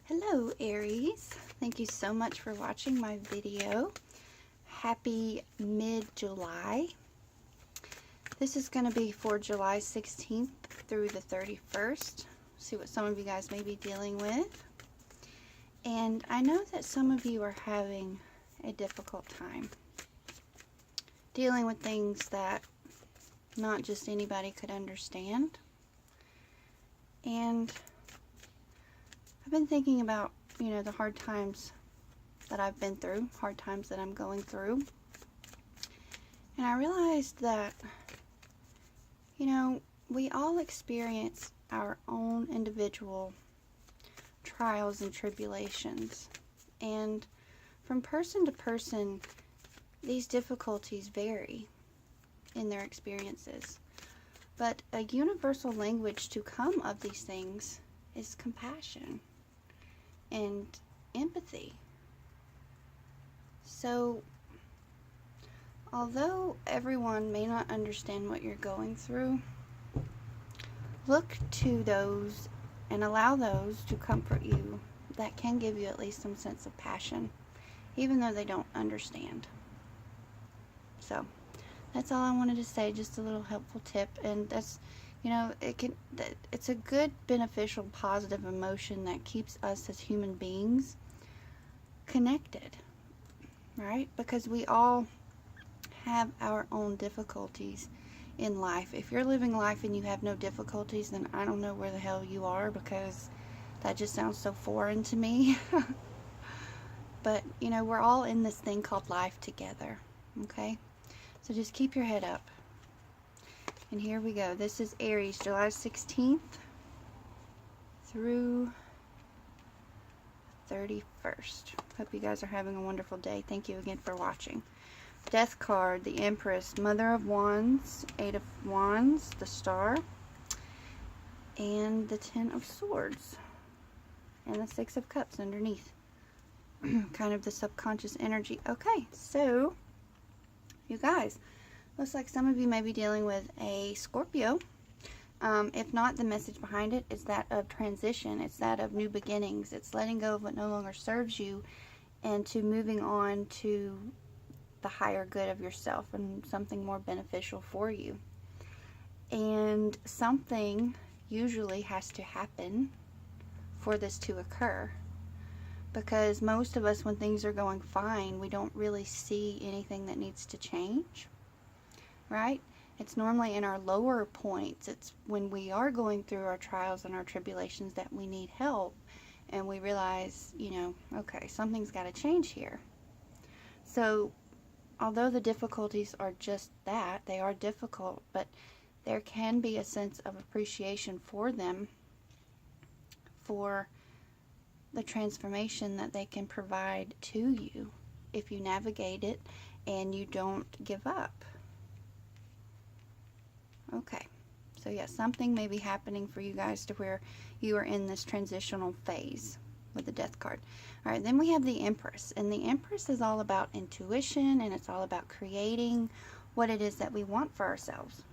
Hello Aries, thank you so much for watching my video. Happy mid-July. This is going to be for July 16th through the 31st. See what some of you guys may be dealing with. And I know that some of you are having a difficult time dealing with things that not just anybody could understand. And I've been thinking about, the hard times that I've been through, hard times that I'm going through. And I realized that, we all experience our own individual trials and tribulations. And from person to person, these difficulties vary in their experiences. But a universal language to come of these things is compassion and empathy. So, although everyone may not understand what you're going through, look to those and allow those to comfort you that can give you at least some sense of passion, even though they don't understand. So, that's all I wanted to say, just a little helpful tip. And that's, it's a good, beneficial, positive emotion that keeps us as human beings connected, right? Because we all have our own difficulties in life. If you're living life and you have no difficulties, then I don't know where the hell you are, because that just sounds so foreign to me. But, we're all in this thing called life together, okay? So just keep your head up. And here we go. This is Aries, July 16th through 31st. Hope you guys are having a wonderful day. Thank you again for watching. Death card, the Empress, Mother of Wands, Eight of Wands, the Star, and the Ten of Swords, and the Six of Cups underneath. Kind of the subconscious energy. Okay, so you guys, looks like some of you may be dealing with a Scorpio. If not, the message behind it is that of transition. It's that of new beginnings. It's letting go of what no longer serves you and to moving on to the higher good of yourself and something more beneficial for you. And something usually has to happen for this to occur. Because most of us, when things are going fine, we don't really see anything that needs to change, right? It's normally in our lower points. It's when we are going through our trials and our tribulations that we need help, and we realize, okay, something's got to change here. So, although the difficulties are just that, they are difficult, but there can be a sense of appreciation for them, for the transformation that they can provide to you if you navigate it and you don't give up. Okay, so yeah, something may be happening for you guys to where you are in this transitional phase with the Death card. All right, then we have the Empress, and the Empress is all about intuition, and it's all about creating what it is that we want for ourselves.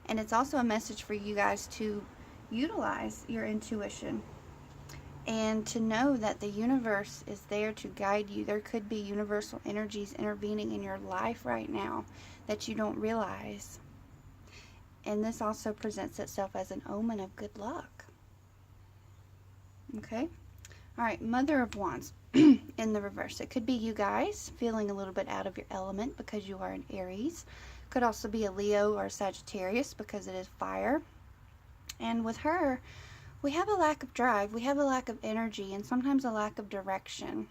And it's also a message for you guys to utilize your intuition and to know that the universe is there to guide you. There could be universal energies intervening in your life right now that you don't realize. And this also presents itself as an omen of good luck. Okay? Alright, Mother of Wands in the reverse. It could be you guys feeling a little bit out of your element because you are an Aries. Could also be a Leo or a Sagittarius because it is fire. And with her, we have a lack of drive, we have a lack of energy, and sometimes a lack of direction.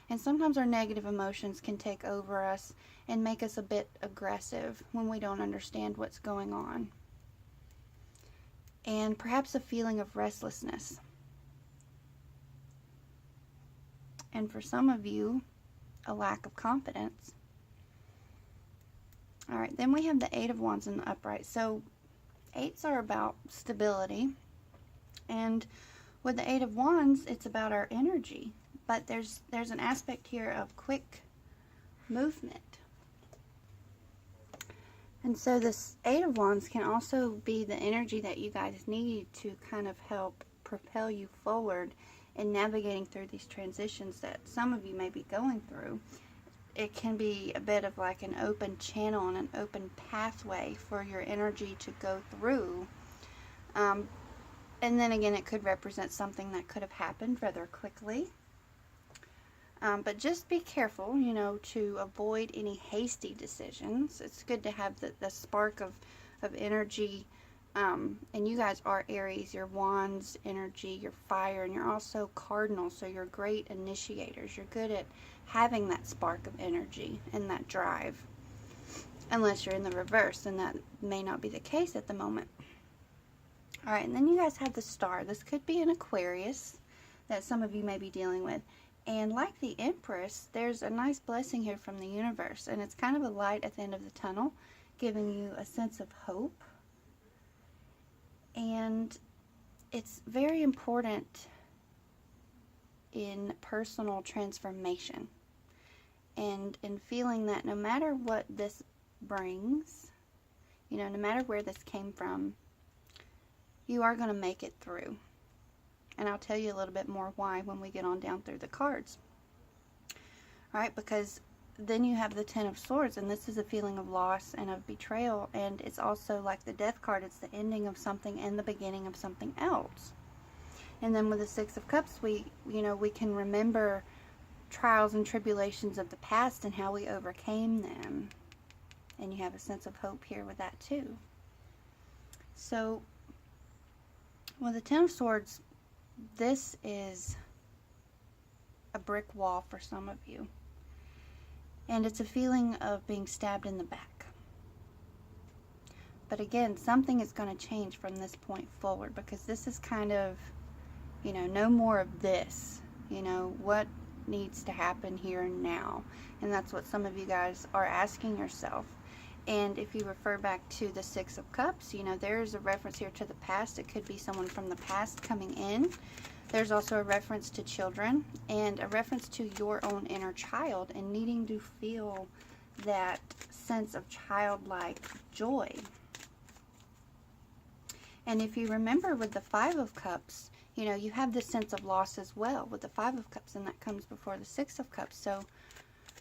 And sometimes our negative emotions can take over us and make us a bit aggressive when we don't understand what's going on. And perhaps a feeling of restlessness. And for some of you, a lack of confidence. Alright, then we have the Eight of Wands in the upright. So, eights are about stability. And with the Eight of Wands, it's about our energy. But there's an aspect here of quick movement. And so this Eight of Wands can also be the energy that you guys need to kind of help propel you forward in navigating through these transitions that some of you may be going through. It can be a bit of like an open channel and an open pathway for your energy to go through. And then again, it could represent something that could have happened rather quickly. But just be careful, you know, to avoid any hasty decisions. It's good to have the spark of energy. And you guys are Aries, your Wands energy, your fire, and you're also Cardinal, so you're great initiators. You're good at having that spark of energy and that drive. Unless you're in the reverse, and that may not be the case at the moment. Alright, and then you guys have the Star. This could be an Aquarius that some of you may be dealing with. And like the Empress, there's a nice blessing here from the universe. And it's kind of a light at the end of the tunnel, giving you a sense of hope. And it's very important in personal transformation. And in feeling that no matter what this brings, you know, no matter where this came from, you are going to make it through. And I'll tell you a little bit more why when we get on down through the cards. Right? Because then you have the Ten of Swords, and this is a feeling of loss and of betrayal, and it's also like the Death card. It's the ending of something and the beginning of something else. And then with the Six of Cups, we can remember trials and tribulations of the past and how we overcame them. And you have a sense of hope here with that too. So with the Ten of Swords, this is a brick wall for some of you. And it's a feeling of being stabbed in the back. But again, something is going to change from this point forward, because this is kind of, you know, no more of this. You know, what needs to happen here and now? And that's what some of you guys are asking yourself. And if you refer back to the Six of Cups, you know, there's a reference here to the past. It could be someone from the past coming in. There's also a reference to children and a reference to your own inner child and needing to feel that sense of childlike joy. And if you remember with the Five of Cups, you know, you have this sense of loss as well with the Five of Cups, and that comes before the Six of Cups. So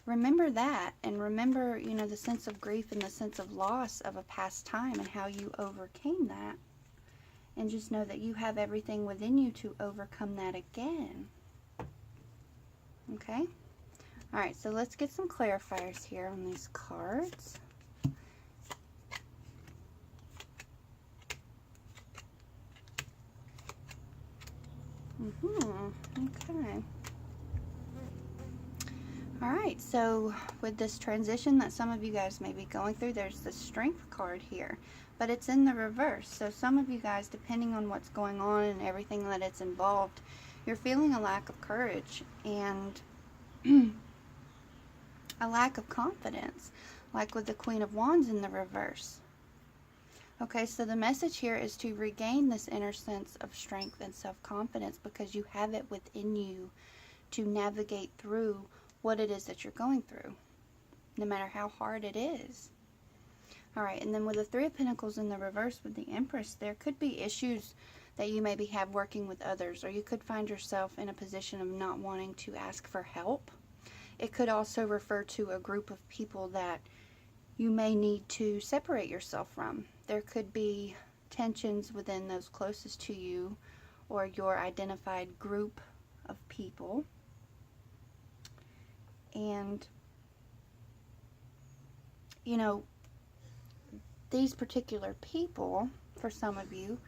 remember that, and remember, you know, the sense of grief and the sense of loss of a past time and how you overcame that. And just know that you have everything within you to overcome that again. Okay? Alright, so let's get some clarifiers here on these cards. Okay. Alright, so with this transition that some of you guys may be going through, there's the Strength card here. But it's in the reverse. So some of you guys, depending on what's going on and everything that it's involved, you're feeling a lack of courage and a lack of confidence, like with the Queen of Wands in the reverse. Okay, so the message here is to regain this inner sense of strength and self-confidence, because you have it within you to navigate through what it is that you're going through, no matter how hard it is. Alright, and then with the Three of Pentacles in the reverse with the Empress, there could be issues that you maybe have working with others, or you could find yourself in a position of not wanting to ask for help. It could also refer to a group of people that you may need to separate yourself from. There could be tensions within those closest to you or your identified group of people. And, you know, these particular people, for some of you,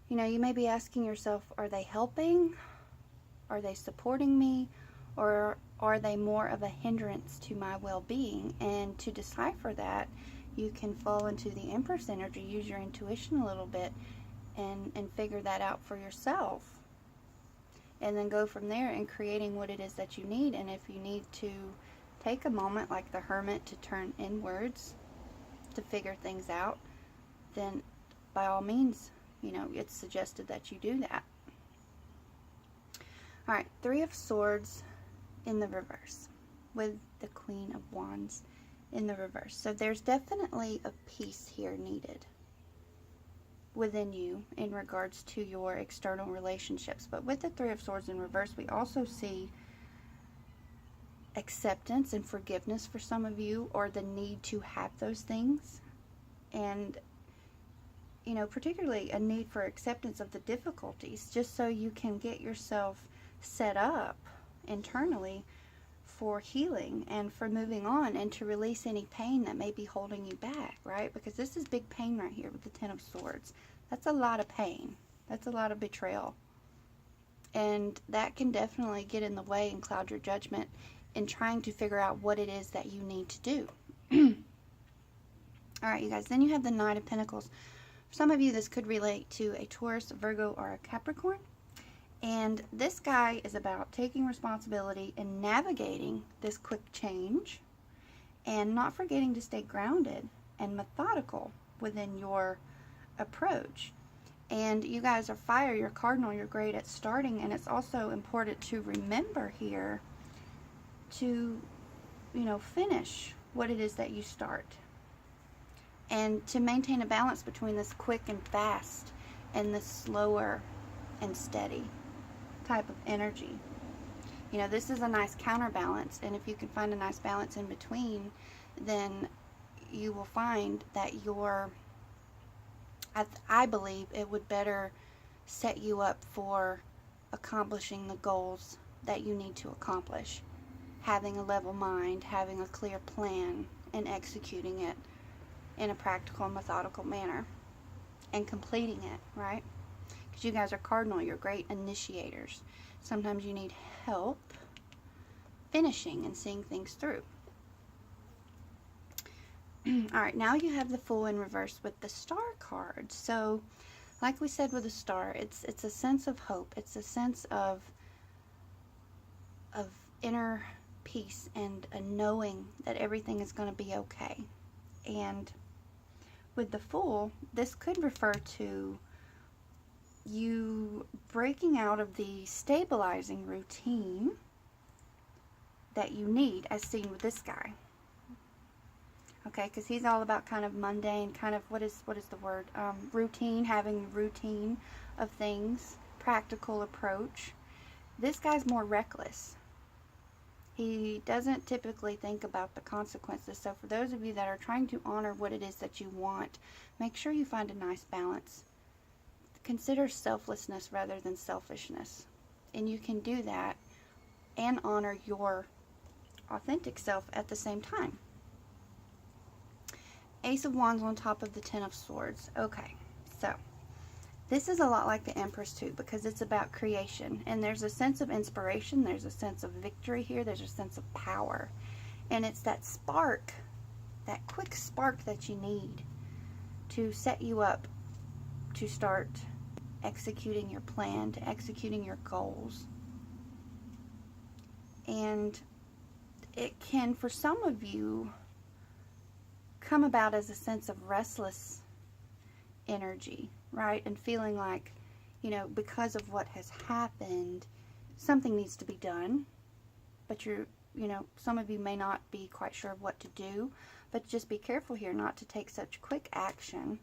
you know, you may be asking yourself, are they helping? Are they supporting me? Or are they more of a hindrance to my well-being? And to decipher that, you can fall into the Empress energy, use your intuition a little bit, and figure that out for yourself. And then go from there in creating what it is that you need. And if you need to take a moment, like the Hermit, to turn inwards, to figure things out, then by all means, you know, it's suggested that you do that. Alright, Three of Swords in the reverse with the Queen of Wands in the reverse. So there's definitely a peace here needed within you in regards to your external relationships. But with the Three of Swords in reverse, we also see acceptance and forgiveness for some of you, or the need to have those things. And, you know, particularly a need for acceptance of the difficulties, just so you can get yourself set up internally for healing and for moving on, and to release any pain that may be holding you back, right? Because this is big pain right here with the Ten of Swords. That's a lot of pain. That's a lot of betrayal. And that can definitely get in the way and cloud your judgment in trying to figure out what it is that you need to do. All right, you guys, then you have the Knight of Pentacles. For some of you, this could relate to a Taurus, a Virgo, or a Capricorn. And this guy is about taking responsibility and navigating this quick change, and not forgetting to stay grounded and methodical within your approach. And you guys are fire, you're cardinal, you're great at starting, and it's also important to remember here to, you know, finish what it is that you start, and to maintain a balance between this quick and fast and this slower and steady type of energy. You know, this is a nice counterbalance, and if you can find a nice balance in between, then you will find that I believe it would better set you up for accomplishing the goals that you need to accomplish. Having a level mind, having a clear plan, and executing it in a practical and methodical manner, and completing it, right? Because you guys are cardinal, you're great initiators. Sometimes you need help finishing and seeing things through. Alright, now you have the Fool in reverse with the Star card. So, like we said with the Star, it's a sense of hope. It's a sense of inner peace and a knowing that everything is going to be okay. And with the Fool, this could refer to you breaking out of the stabilizing routine that you need, as seen with this guy. Okay, because he's all about kind of mundane, kind of, what is the word? Routine, having routine of things, practical approach. This guy's more reckless. He doesn't typically think about the consequences. So for those of you that are trying to honor what it is that you want, make sure you find a nice balance. Consider selflessness rather than selfishness. And you can do that and honor your authentic self at the same time. Ace of Wands on top of the Ten of Swords. Okay, so this is a lot like the Empress too, because it's about creation. And there's a sense of inspiration, there's a sense of victory here, there's a sense of power. And it's that spark, that quick spark that you need to set you up to start executing your plan, to executing your goals. And it can, for some of you, come about as a sense of restless energy, right? And feeling like, you know, because of what has happened, something needs to be done. But you know, some of you may not be quite sure of what to do, but just be careful here not to take such quick action,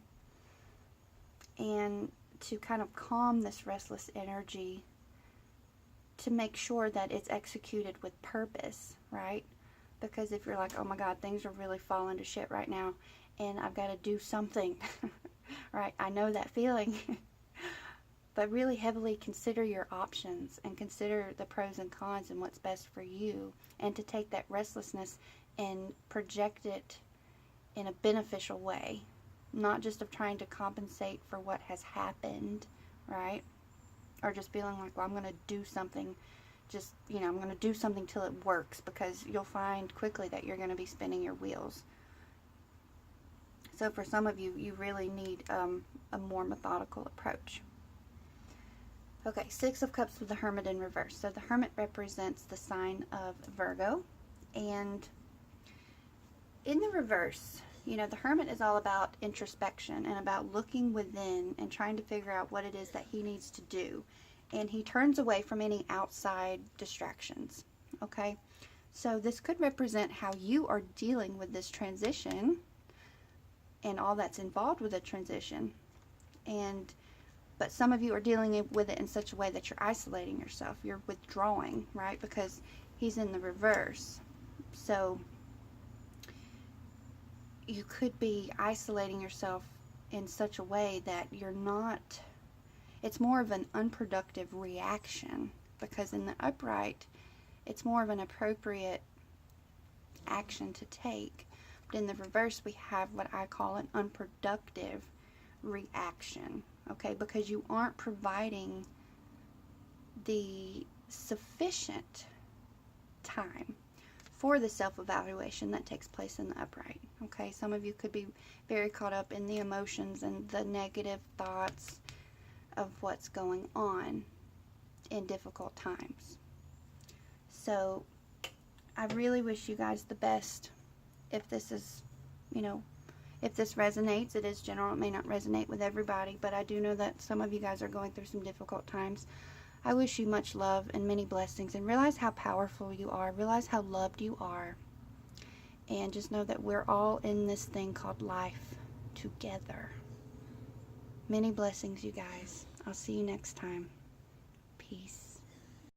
and to kind of calm this restless energy to make sure that it's executed with purpose, right? Because if you're like, oh my God, things are really falling to shit right now, and I've got to do something, right? I know that feeling. But really heavily consider your options and consider the pros and cons and what's best for you, and to take that restlessness and project it in a beneficial way, not just of trying to compensate for what has happened, right? Or just feeling like, well, I'm going to do something, just, you know, I'm going to do something till it works, because you'll find quickly that you're going to be spinning your wheels. So for some of you, you really need a more methodical approach. Okay, Six of Cups with the Hermit in reverse. So the Hermit represents the sign of Virgo. And in the reverse, you know, the Hermit is all about introspection and about looking within and trying to figure out what it is that he needs to do. And he turns away from any outside distractions. Okay? So this could represent how you are dealing with this transition and all that's involved with a transition. But some of you are dealing with it in such a way that you're isolating yourself. You're withdrawing, right? Because he's in the reverse. So you could be isolating yourself in such a way that you're not, it's more of an unproductive reaction, because in the upright, it's more of an appropriate action to take. But in the reverse, we have what I call an unproductive reaction, okay? Because you aren't providing the sufficient time for the self-evaluation that takes place in the upright, okay? Some of you could be very caught up in the emotions and the negative thoughts of what's going on in difficult times. So I really wish you guys the best. If this is, if this resonates, it is general. It may not resonate with everybody, but I do know that some of you guys are going through some difficult times. I wish you much love and many blessings, and realize how powerful you are. Realize how loved you are. And just know that we're all in this thing called life together. Many blessings, you guys. I'll see you next time. Peace.